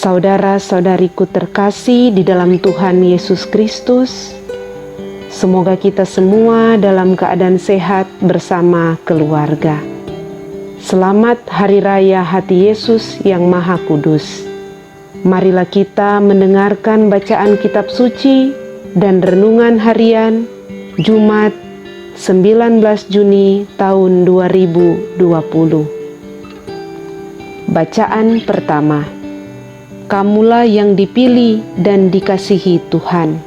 Saudara-saudariku terkasih di dalam Tuhan Yesus Kristus, semoga kita semua dalam keadaan sehat bersama keluarga. Selamat Hari Raya Hati Yesus yang Maha Kudus. Marilah kita mendengarkan bacaan kitab suci dan renungan harian Jumat 19 Juni tahun 2020. Bacaan pertama. Kamulah yang dipilih dan dikasihi Tuhan.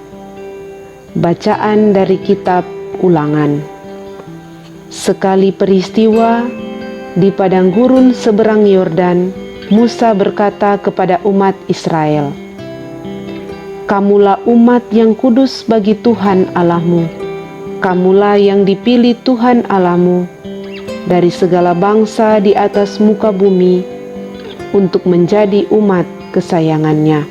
Bacaan dari kitab Ulangan. Sekali peristiwa di padang gurun seberang Yordan, Musa berkata kepada umat Israel, "Kamulah umat yang kudus bagi Tuhan Allahmu. Kamulah yang dipilih Tuhan Allahmu dari segala bangsa di atas muka bumi untuk menjadi umat kesayangannya.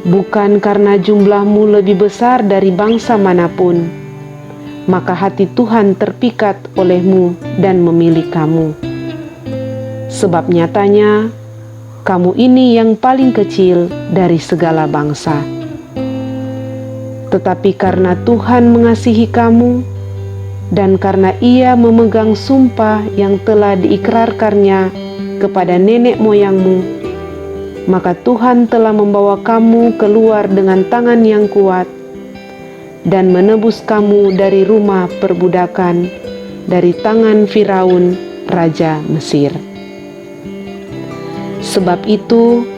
Bukan karena jumlahmu lebih besar dari bangsa manapun, maka hati Tuhan terpikat olehmu dan memilih kamu. Sebab nyatanya, kamu ini yang paling kecil dari segala bangsa. Tetapi karena Tuhan mengasihi kamu, dan karena Ia memegang sumpah yang telah diikrarkannya kepada nenek moyangmu, maka Tuhan telah membawa kamu keluar dengan tangan yang kuat dan menebus kamu dari rumah perbudakan, dari tangan Firaun, Raja Mesir. Sebab itu,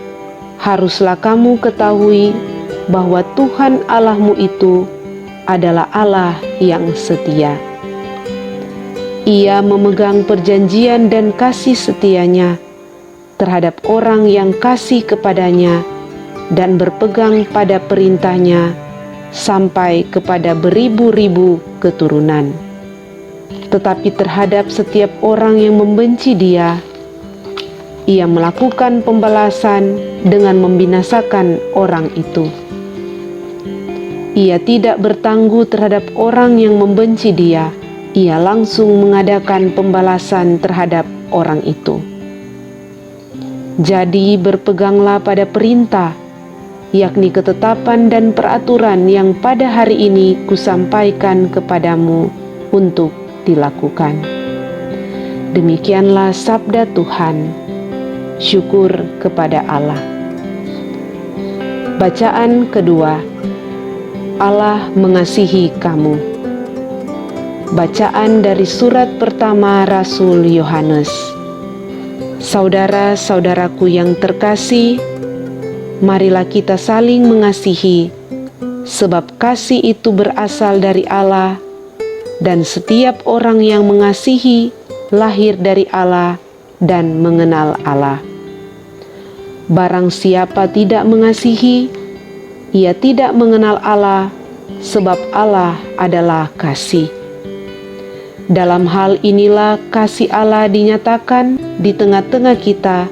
haruslah kamu ketahui bahwa Tuhan Allahmu itu adalah Allah yang setia. Ia memegang perjanjian dan kasih setianya terhadap orang yang kasih kepadanya dan berpegang pada perintahnya sampai kepada beribu-ribu keturunan. Tetapi terhadap setiap orang yang membenci Dia, Ia melakukan pembalasan dengan membinasakan orang itu. Ia tidak bertangguh terhadap orang yang membenci Dia. Ia langsung mengadakan pembalasan terhadap orang itu. Jadi berpeganglah pada perintah, yakni ketetapan dan peraturan yang pada hari ini kusampaikan kepadamu untuk dilakukan. Demikianlah sabda Tuhan. Syukur kepada Allah. Bacaan kedua. Allah mengasihi kamu. Bacaan dari surat pertama Rasul Yohanes. Saudara-saudaraku yang terkasih, marilah kita saling mengasihi, sebab kasih itu berasal dari Allah, dan setiap orang yang mengasihi lahir dari Allah dan mengenal Allah. Barang siapa tidak mengasihi, ia tidak mengenal Allah, sebab Allah adalah kasih. Dalam hal inilah kasih Allah dinyatakan di tengah-tengah kita,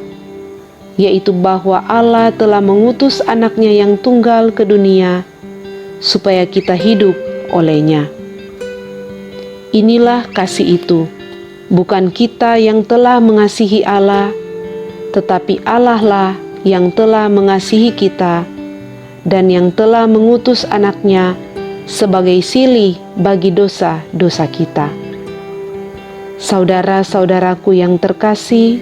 yaitu bahwa Allah telah mengutus anaknya yang tunggal ke dunia, supaya kita hidup olehnya. Inilah kasih itu, bukan kita yang telah mengasihi Allah, tetapi Allah lah yang telah mengasihi kita, dan yang telah mengutus anaknya sebagai silih bagi dosa-dosa kita. Saudara-saudaraku yang terkasih,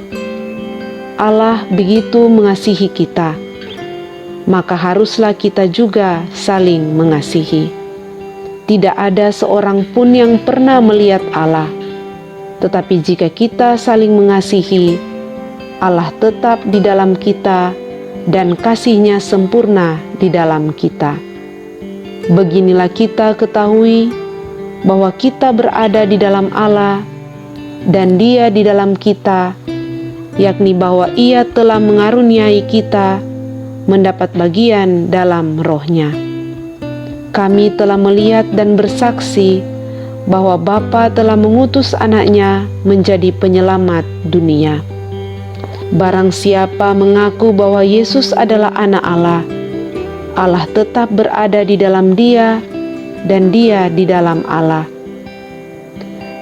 Allah begitu mengasihi kita, maka haruslah kita juga saling mengasihi. Tidak ada seorang pun yang pernah melihat Allah, tetapi jika kita saling mengasihi, Allah tetap di dalam kita dan kasih-Nya sempurna di dalam kita. Beginilah kita ketahui bahwa kita berada di dalam Allah dan Dia di dalam kita, yakni bahwa Ia telah mengaruniai kita mendapat bagian dalam Roh-Nya. Kami telah melihat dan bersaksi bahwa Bapa telah mengutus anaknya menjadi penyelamat dunia. Barang siapa mengaku bahwa Yesus adalah anak Allah, Allah tetap berada di dalam Dia dan Dia di dalam Allah.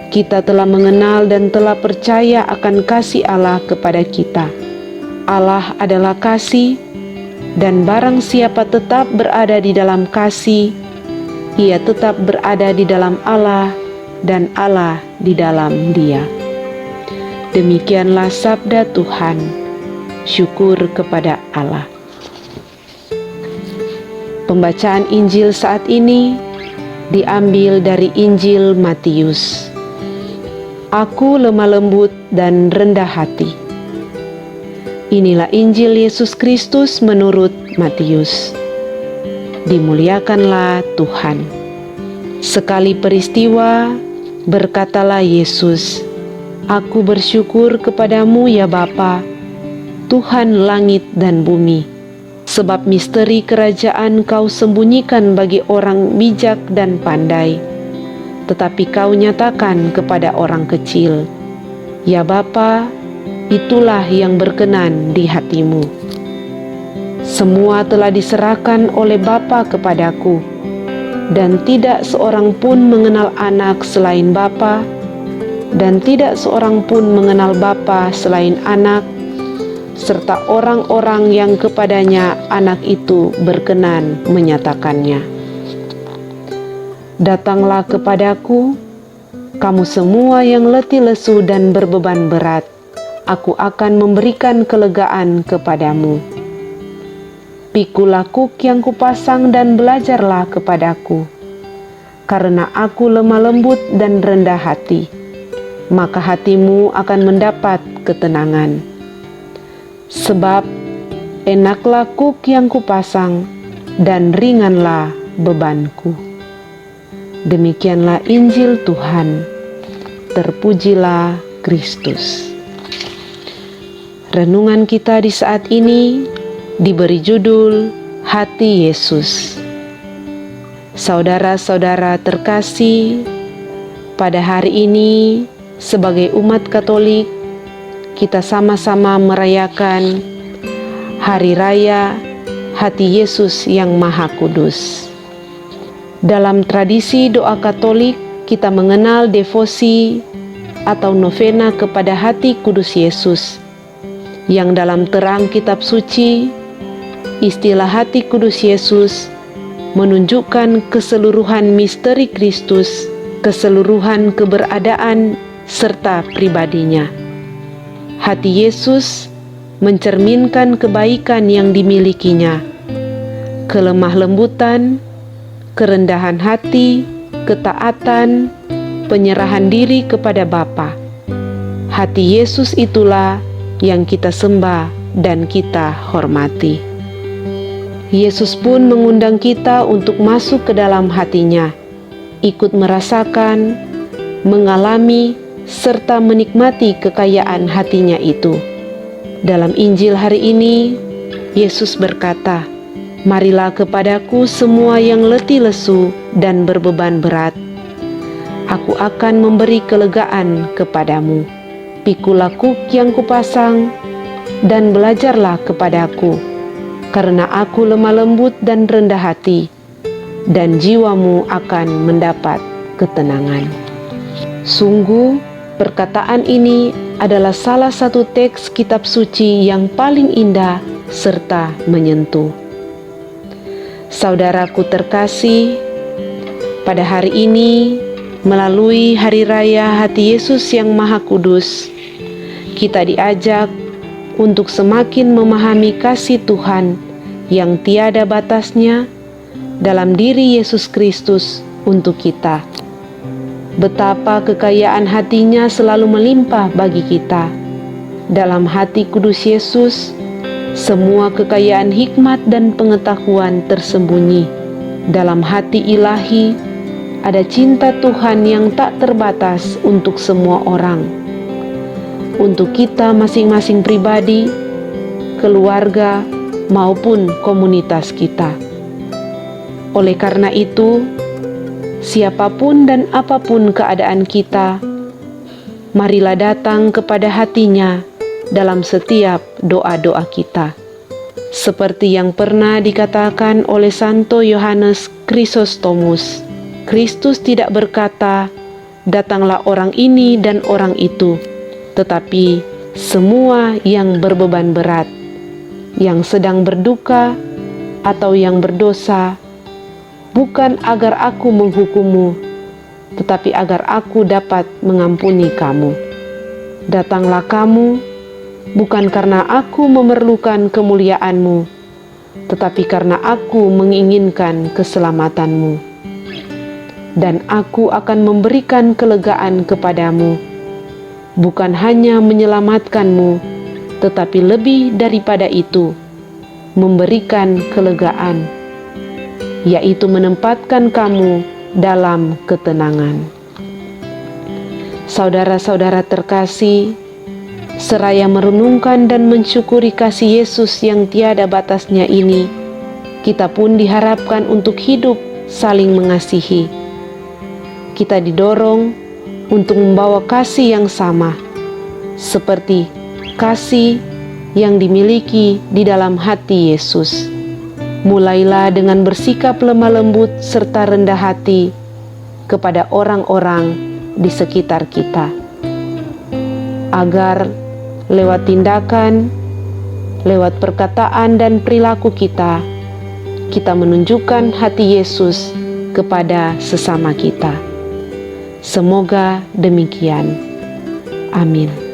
Kita telah mengenal dan telah percaya akan kasih Allah kepada kita. Allah adalah kasih, dan barang siapa tetap berada di dalam kasih, ia tetap berada di dalam Allah, dan Allah di dalam Dia. Demikianlah sabda Tuhan. Syukur kepada Allah. Pembacaan Injil saat ini diambil dari Injil Matius. Aku lemah lembut dan rendah hati. Inilah Injil Yesus Kristus menurut Matius. Dimuliakanlah Tuhan. Sekali peristiwa, berkatalah Yesus, "Aku bersyukur kepadamu ya Bapa, Tuhan langit dan bumi, sebab misteri kerajaan Kau sembunyikan bagi orang bijak dan pandai, tetapi Kau nyatakan kepada orang kecil. Ya Bapa, itulah yang berkenan di hatimu. Semua telah diserahkan oleh Bapa kepadaku, dan tidak seorang pun mengenal anak selain Bapa, dan tidak seorang pun mengenal Bapa selain anak, serta orang-orang yang kepadanya anak itu berkenan menyatakannya. Datanglah kepadaku, kamu semua yang letih lesu dan berbeban berat, aku akan memberikan kelegaan kepadamu. Pikulah kuk yang kupasang dan belajarlah kepadaku, karena aku lemah lembut dan rendah hati, maka hatimu akan mendapat ketenangan. Sebab enaklah kuk yang kupasang dan ringanlah bebanku. Demikianlah Injil Tuhan. Terpujilah Kristus. Renungan kita di saat ini diberi judul Hati Yesus. Saudara-saudara terkasih, pada hari ini sebagai umat Katolik, kita sama-sama merayakan Hari Raya Hati Yesus yang Maha Kudus. Dalam tradisi doa Katolik, kita mengenal devosi atau novena kepada Hati Kudus Yesus, yang dalam terang kitab suci, istilah Hati Kudus Yesus menunjukkan keseluruhan misteri Kristus, keseluruhan keberadaan serta pribadinya. Hati Yesus mencerminkan kebaikan yang dimilikinya, kelemah lembutan, kerendahan hati, ketaatan, penyerahan diri kepada Bapa. Hati Yesus itulah yang kita sembah dan kita hormati. Yesus pun mengundang kita untuk masuk ke dalam hatinya, ikut merasakan, mengalami, serta menikmati kekayaan hatinya itu. Dalam Injil hari ini, Yesus berkata, "Marilah kepadaku semua yang letih lesu dan berbeban berat. Aku akan memberi kelegaan kepadamu. Pikulah kuk yang kupasang dan belajarlah kepadaku, karena aku lemah lembut dan rendah hati, dan jiwamu akan mendapat ketenangan." Sungguh, perkataan ini adalah salah satu teks kitab suci yang paling indah serta menyentuh. Saudaraku terkasih, pada hari ini, melalui Hari Raya Hati Yesus yang Maha Kudus, kita diajak untuk semakin memahami kasih Tuhan yang tiada batasnya dalam diri Yesus Kristus untuk kita. Betapa kekayaan hatinya selalu melimpah bagi kita. Dalam Hati Kudus Yesus, semua kekayaan hikmat dan pengetahuan tersembunyi. Dalam hati ilahi, ada cinta Tuhan yang tak terbatas untuk semua orang. Untuk kita masing-masing pribadi, keluarga, maupun komunitas kita. Oleh karena itu, siapapun dan apapun keadaan kita, marilah datang kepada hatinya dalam setiap doa-doa kita. Seperti yang pernah dikatakan oleh Santo Yohanes Chrysostomus, Kristus tidak berkata, "Datanglah orang ini dan orang itu," tetapi semua yang berbeban berat yang sedang berduka atau yang berdosa, bukan agar aku menghukummu, tetapi agar aku dapat mengampuni kamu. Datanglah kamu, bukan karena aku memerlukan kemuliaanmu, tetapi karena aku menginginkan keselamatanmu. Dan aku akan memberikan kelegaan kepadamu, bukan hanya menyelamatkanmu, tetapi lebih daripada itu, memberikan kelegaan, yaitu menempatkan kamu dalam ketenangan. Saudara-saudara terkasih, seraya merenungkan dan mensyukuri kasih Yesus yang tiada batasnya ini, kita pun diharapkan untuk hidup saling mengasihi. Kita didorong untuk membawa kasih yang sama, seperti kasih yang dimiliki di dalam hati Yesus. Mulailah dengan bersikap lemah lembut serta rendah hati kepada orang-orang di sekitar kita, agar lewat tindakan, lewat perkataan dan perilaku kita, kita menunjukkan hati Yesus kepada sesama kita. Semoga demikian. Amin.